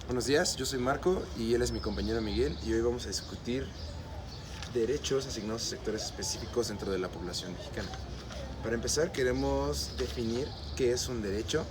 Buenos días, yo soy Marco y él es mi compañero Miguel y hoy vamos a discutir derechos asignados a sectores específicos dentro de la población mexicana. Para empezar, queremos definir qué es un derecho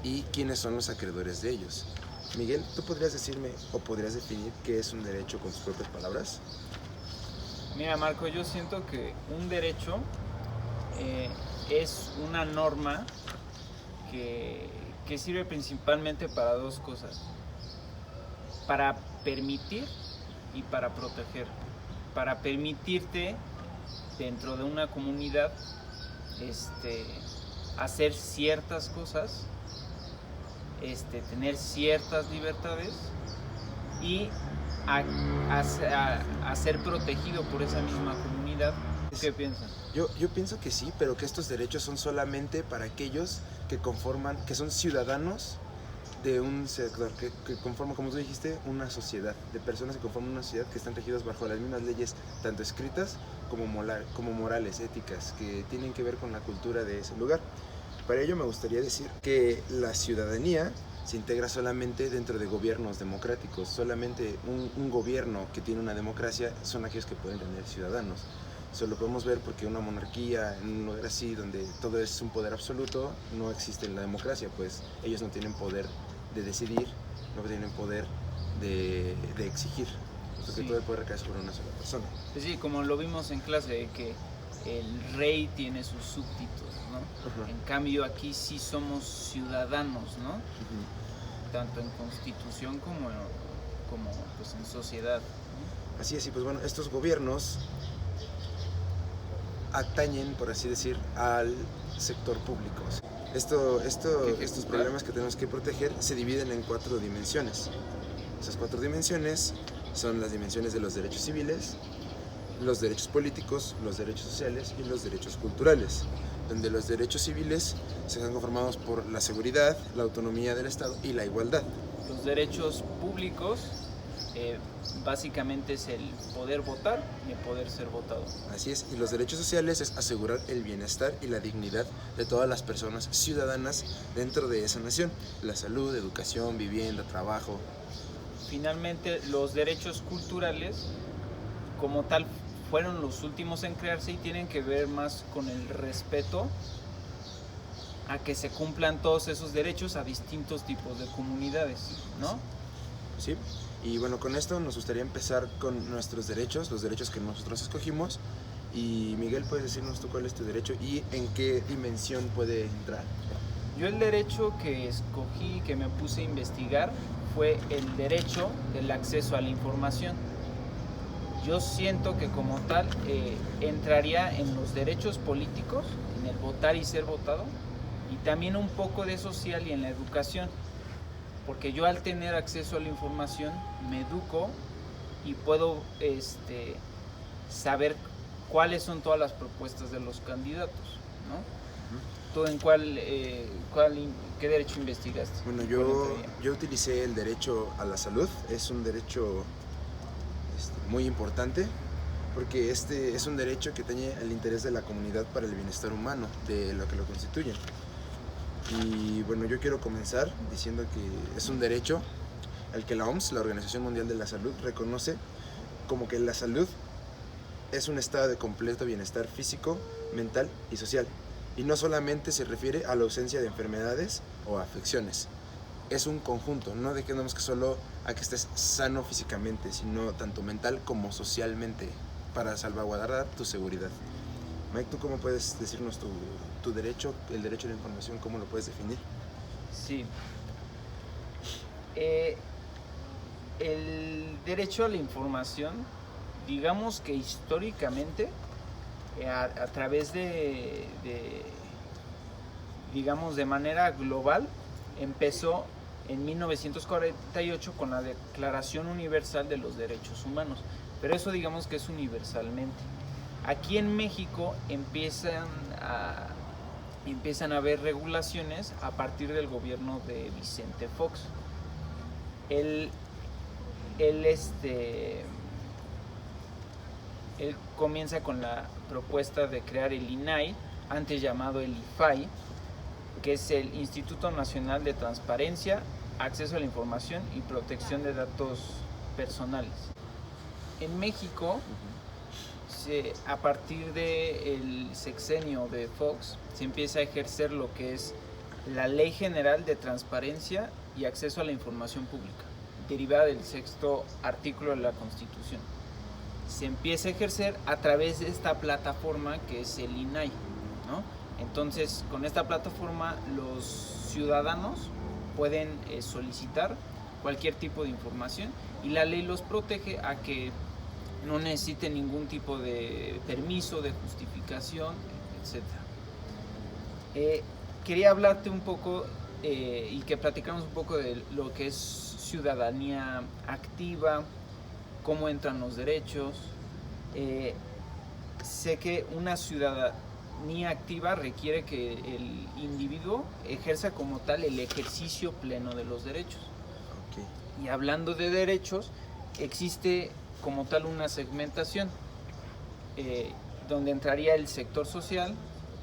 y quiénes son los acreedores de ellos. Miguel, ¿tú podrías decirme o podrías definir qué es un derecho con tus propias palabras? Mira, Marco, yo siento que un derecho es una norma que, que sirve principalmente para dos cosas: para permitir y para proteger. Para permitirte dentro de una comunidad hacer ciertas cosas, tener ciertas libertades y a ser protegido por esa misma comunidad. ¿Qué piensas? Yo pienso que sí, pero que estos derechos son solamente para aquellos que son ciudadanos de un sector, que conforman, como tú dijiste, una sociedad, de personas que conforman una sociedad que están regidas bajo las mismas leyes, tanto escritas como morales, éticas, que tienen que ver con la cultura de ese lugar. Para ello me gustaría decir que la ciudadanía se integra solamente dentro de gobiernos democráticos. Solamente un gobierno que tiene una democracia son aquellos que pueden tener ciudadanos. Eso lo podemos ver porque una monarquía, en un lugar así donde todo es un poder absoluto, no existe en la democracia, pues ellos no tienen poder de decidir, no tienen poder de exigir, porque Sí. todo el poder recae sobre una sola persona. Pues sí, como lo vimos en clase, que el rey tiene sus súbditos, ¿no? Ajá. En cambio aquí sí somos ciudadanos, ¿no? Ujú. Tanto en constitución como pues en sociedad, ¿no? Así es, y pues bueno, estos gobiernos atañen, por así decir, al sector público. Estos problemas que tenemos que proteger se dividen en 4 dimensiones. Esas 4 dimensiones son las dimensiones de los derechos civiles, los derechos políticos, los derechos sociales y los derechos culturales, donde los derechos civiles se han conformados por la seguridad, la autonomía del Estado y la igualdad. Los derechos públicos básicamente es el poder votar y el poder ser votado. Así es, y los derechos sociales es asegurar el bienestar y la dignidad de todas las personas ciudadanas dentro de esa nación, la salud, educación, vivienda, trabajo. Finalmente, los derechos culturales, como tal, fueron los últimos en crearse y tienen que ver más con el respeto a que se cumplan todos esos derechos a distintos tipos de comunidades, ¿no? ¿Sí? Y bueno, con esto nos gustaría empezar con nuestros derechos, los derechos que nosotros escogimos. Y Miguel, ¿puedes decirnos tú cuál es tu derecho y en qué dimensión puede entrar? Yo el derecho que escogí, que me puse a investigar, fue el derecho del acceso a la información. Yo siento que como tal entraría en los derechos políticos, en el votar y ser votado, y también un poco de social y en la educación, porque yo al tener acceso a la información me educo y puedo saber cuáles son todas las propuestas de los candidatos, ¿no? ¿Tú en qué derecho investigaste? Bueno, ¿Cuál entraría? yo utilicé el derecho a la salud, es un derecho muy importante porque este es un derecho que tiene el interés de la comunidad para el bienestar humano, de lo que lo constituye. Y bueno, yo quiero comenzar diciendo que es un derecho al que la OMS, la Organización Mundial de la Salud, reconoce como que la salud es un estado de completo bienestar físico, mental y social. Y no solamente se refiere a la ausencia de enfermedades o afecciones. Es un conjunto, no dejemos que solo a que estés sano físicamente, sino tanto mental como socialmente, para salvaguardar tu seguridad. Mike, ¿tú cómo puedes decirnos tu derecho, el derecho a la información, cómo lo puedes definir? Sí. El derecho a la información, digamos que históricamente, a través digamos, de manera global, empezó en 1948 con la Declaración Universal de los Derechos Humanos. Pero eso digamos que es universalmente. Aquí en México empiezan a haber regulaciones a partir del gobierno de Vicente Fox. Él comienza con la propuesta de crear el INAI, antes llamado el IFAI, que es el Instituto Nacional de Transparencia, acceso a la información y protección de datos personales. En México, a partir del sexenio de Fox, se empieza a ejercer lo que es la Ley General de Transparencia y Acceso a la Información Pública, derivada del 6º artículo de la Constitución. Se empieza a ejercer a través de esta plataforma que es el INAI, ¿no? Entonces, con esta plataforma los ciudadanos pueden solicitar cualquier tipo de información y la ley los protege a que no necesiten ningún tipo de permiso, de justificación, etc. Quería hablarte un poco y que platicamos un poco de lo que es ciudadanía activa, cómo entran los derechos. Sé que una ciudadanía activa requiere que el individuo ejerza como tal el ejercicio pleno de los derechos. Okay. Y hablando de derechos, existe como tal una segmentación donde entraría el sector social,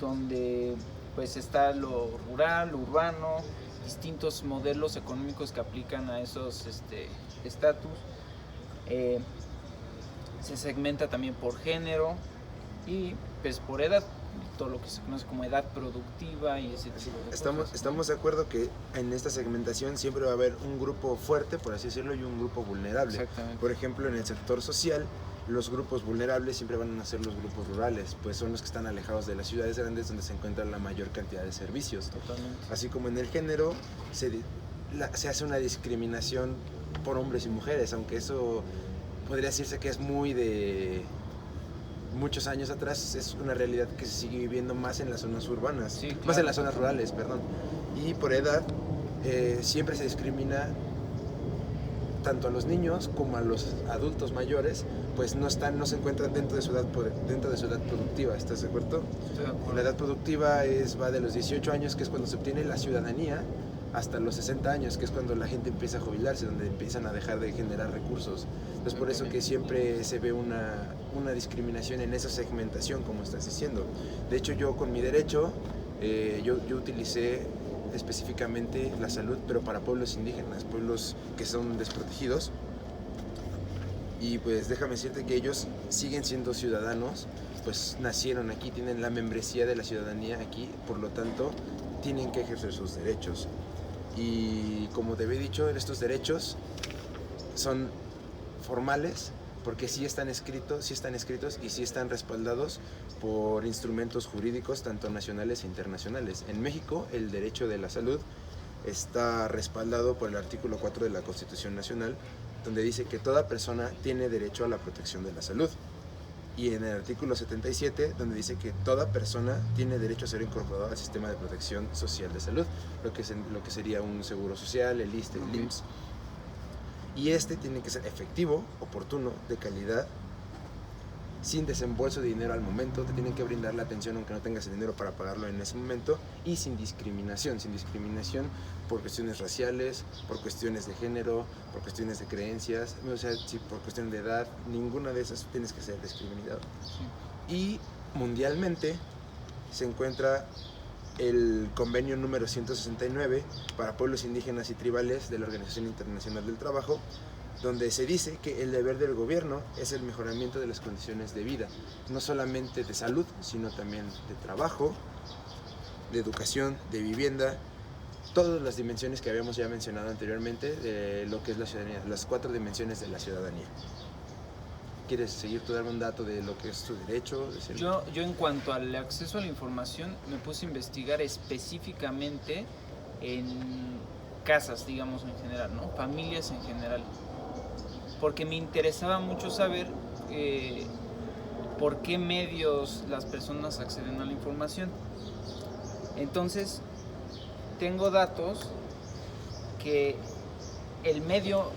donde pues está lo rural, lo urbano, distintos modelos económicos que aplican a esos estatus. Se segmenta también por género y pues por edad, todo lo que se conoce como edad productiva y ese tipo de cosas. Estamos de acuerdo que en esta segmentación siempre va a haber un grupo fuerte, por así decirlo, y un grupo vulnerable. Exactamente. Por ejemplo, en el sector social, los grupos vulnerables siempre van a ser los grupos rurales, pues son los que están alejados de las ciudades grandes donde se encuentra la mayor cantidad de servicios. Totalmente. Así como en el género se hace una discriminación por hombres y mujeres, aunque eso podría decirse que es muy de muchos años atrás, es una realidad que se sigue viviendo más en las zonas urbanas, sí, claro, más en las zonas rurales, perdón. Y por edad siempre se discrimina tanto a los niños como a los adultos mayores, pues no se encuentran dentro de su edad productiva, ¿estás de acuerdo? Estoy de acuerdo. La edad productiva va de los 18 años, que es cuando se obtiene la ciudadanía, hasta los 60 años, que es cuando la gente empieza a jubilarse, donde empiezan a dejar de generar recursos. Entonces, por eso que siempre se ve una discriminación en esa segmentación, como estás diciendo. De hecho, yo con mi derecho, yo utilicé específicamente la salud, pero para pueblos indígenas, pueblos que son desprotegidos. Y pues déjame decirte que ellos siguen siendo ciudadanos, pues nacieron aquí, tienen la membresía de la ciudadanía aquí, por lo tanto, tienen que ejercer sus derechos. Y como te había dicho, estos derechos son formales porque sí están escritos y sí están respaldados por instrumentos jurídicos tanto nacionales e internacionales. En México, el derecho de la salud está respaldado por el artículo 4 de la Constitución Nacional, donde dice que toda persona tiene derecho a la protección de la salud. Y en el artículo 77, donde dice que toda persona tiene derecho a ser incorporada al sistema de protección social de salud, lo que sería un seguro social, el ISSSTE, el IMSS. Y tiene que ser efectivo, oportuno, de calidad, sin desembolso de dinero al momento. Te tienen que brindar la atención aunque no tengas el dinero para pagarlo en ese momento, y sin discriminación por cuestiones raciales, por cuestiones de género, por cuestiones de creencias, o sea, si por cuestión de edad, ninguna de esas tienes que ser discriminado. Sí. Y mundialmente se encuentra el convenio número 169 para pueblos indígenas y tribales de la Organización Internacional del Trabajo, donde se dice que el deber del gobierno es el mejoramiento de las condiciones de vida, no solamente de salud, sino también de trabajo, de educación, de vivienda, todas las dimensiones que habíamos ya mencionado anteriormente de lo que es la ciudadanía, las 4 dimensiones de la ciudadanía. ¿Quieres seguir tú dando un dato de lo que es tu derecho? Yo en cuanto al acceso a la información me puse a investigar específicamente en casas, digamos en general, ¿no? Familias en general, porque me interesaba mucho saber por qué medios las personas acceden a la información. Entonces, tengo datos que el medio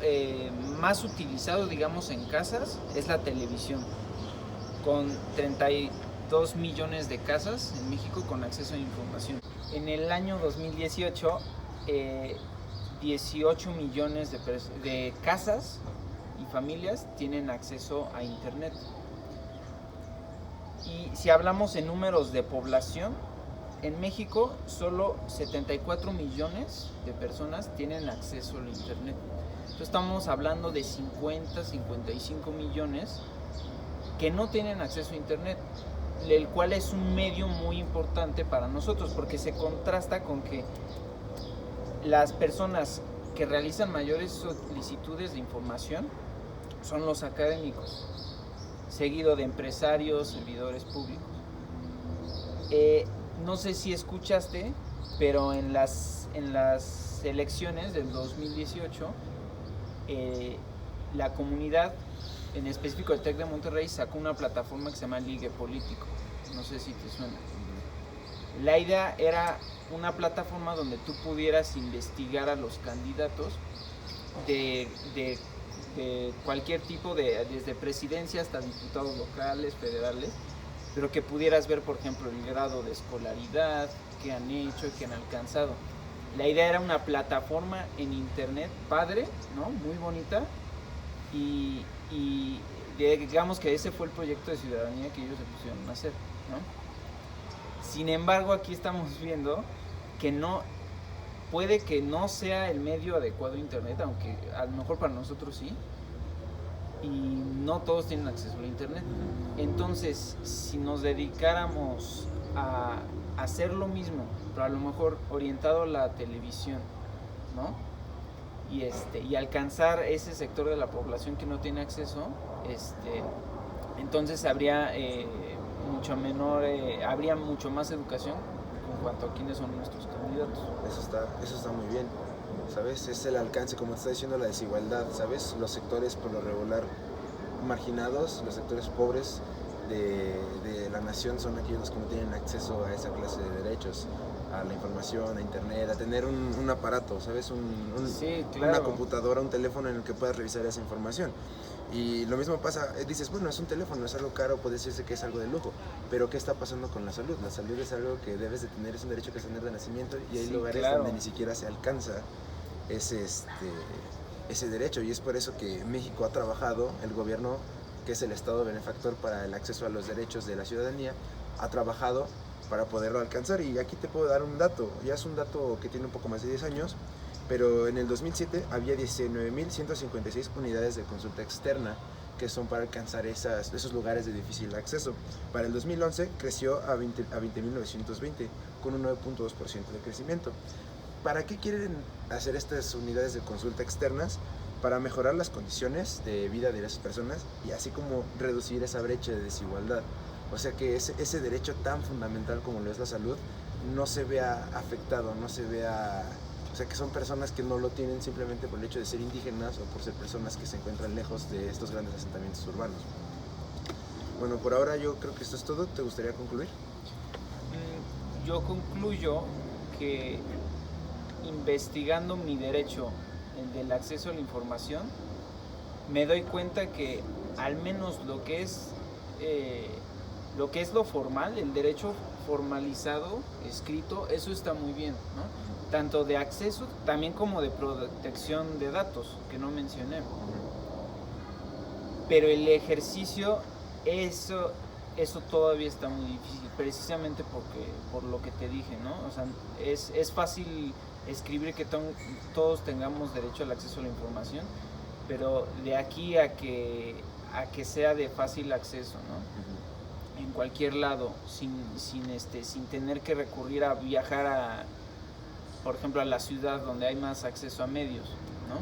más utilizado, digamos, en casas es la televisión, con 32 millones de casas en México con acceso a información. En el año 2018, 18 millones de casas y familias tienen acceso a internet. Y si hablamos en números de población, en México solo 74 millones de personas tienen acceso al internet. Entonces estamos hablando de 50, 55 millones que no tienen acceso a internet, el cual es un medio muy importante para nosotros, porque se contrasta con que las personas que realizan mayores solicitudes de información son los académicos, seguido de empresarios, servidores públicos. No sé si escuchaste, pero en las elecciones del 2018, la comunidad, en específico el TEC de Monterrey, sacó una plataforma que se llama Ligue Político. No sé si te suena. La idea era una plataforma donde tú pudieras investigar a los candidatos de cualquier tipo, desde presidencia hasta diputados locales, federales, pero que pudieras ver, por ejemplo, el grado de escolaridad, qué han hecho, qué han alcanzado. La idea era una plataforma en internet padre, ¿no? Muy bonita, y digamos que ese fue el proyecto de ciudadanía que ellos se pusieron a hacer, ¿no? Sin embargo, aquí estamos viendo que puede que no sea el medio adecuado a internet, aunque a lo mejor para nosotros sí, y no todos tienen acceso a internet. Entonces, si nos dedicáramos a hacer lo mismo, pero a lo mejor orientado a la televisión, ¿no? Y alcanzar ese sector de la población que no tiene acceso, entonces habría habría mucho más educación en cuanto a quiénes son nuestros candidatos. Eso está muy bien, ¿sabes? Es el alcance, como te está diciendo, la desigualdad, ¿sabes? Los sectores por lo regular marginados, los sectores pobres de la nación son aquellos que no tienen acceso a esa clase de derechos, a la información, a internet, a tener un aparato, ¿sabes? Sí, claro. Una computadora, un teléfono en el que puedas revisar esa información. Y lo mismo pasa, dices, bueno, es un teléfono, es algo caro, puede decirse que es algo de lujo, pero ¿qué está pasando con la salud? La salud es algo que debes de tener, es un derecho que es tener de nacimiento, y hay lugares donde ni siquiera se alcanza ese derecho, y es por eso que México ha trabajado, el gobierno, que es el Estado benefactor para el acceso a los derechos de la ciudadanía, ha trabajado para poderlo alcanzar. Y aquí te puedo dar un dato, ya es un dato que tiene un poco más de 10 años, pero en el 2007 había 19.156 unidades de consulta externa que son para alcanzar esos lugares de difícil acceso. Para el 2011 creció a 20.920, con un 9.2% de crecimiento. ¿Para qué quieren hacer estas unidades de consulta externas? Para mejorar las condiciones de vida de esas personas y así como reducir esa brecha de desigualdad. O sea, que ese derecho tan fundamental como lo es la salud no se vea afectado, no se vea... O sea, que son personas que no lo tienen simplemente por el hecho de ser indígenas o por ser personas que se encuentran lejos de estos grandes asentamientos urbanos. Bueno, por ahora yo creo que esto es todo. ¿Te gustaría concluir? Yo concluyo que investigando mi derecho, el del acceso a la información, me doy cuenta que al menos lo que es lo formal, el derecho formalizado, escrito, eso está muy bien, ¿no? Tanto de acceso, también como de protección de datos, que no mencioné. Pero el ejercicio, eso todavía está muy difícil, precisamente por lo que te dije, ¿no? O sea, es fácil escribir que todos tengamos derecho al acceso a la información, pero de aquí a que sea de fácil acceso, ¿no? En cualquier lado, sin tener que recurrir a viajar por ejemplo, a la ciudad donde hay más acceso a medios, ¿no?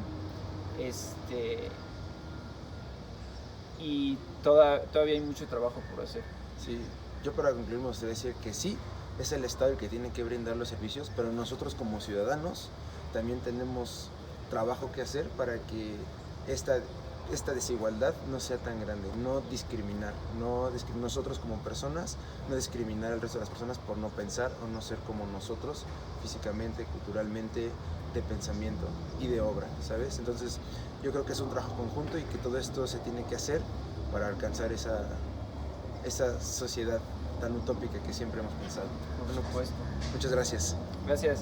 Y todavía hay mucho trabajo por hacer. Sí, yo para concluir me gustaría decir que sí, es el Estado el que tiene que brindar los servicios, pero nosotros como ciudadanos también tenemos trabajo que hacer para que esta desigualdad no sea tan grande, no discriminar, nosotros como personas, no discriminar al resto de las personas por no pensar o no ser como nosotros, físicamente, culturalmente, de pensamiento y de obra, ¿sabes? Entonces yo creo que es un trabajo conjunto y que todo esto se tiene que hacer para alcanzar esa sociedad tan utópica que siempre hemos pensado. Por supuesto. Muchas gracias. Gracias.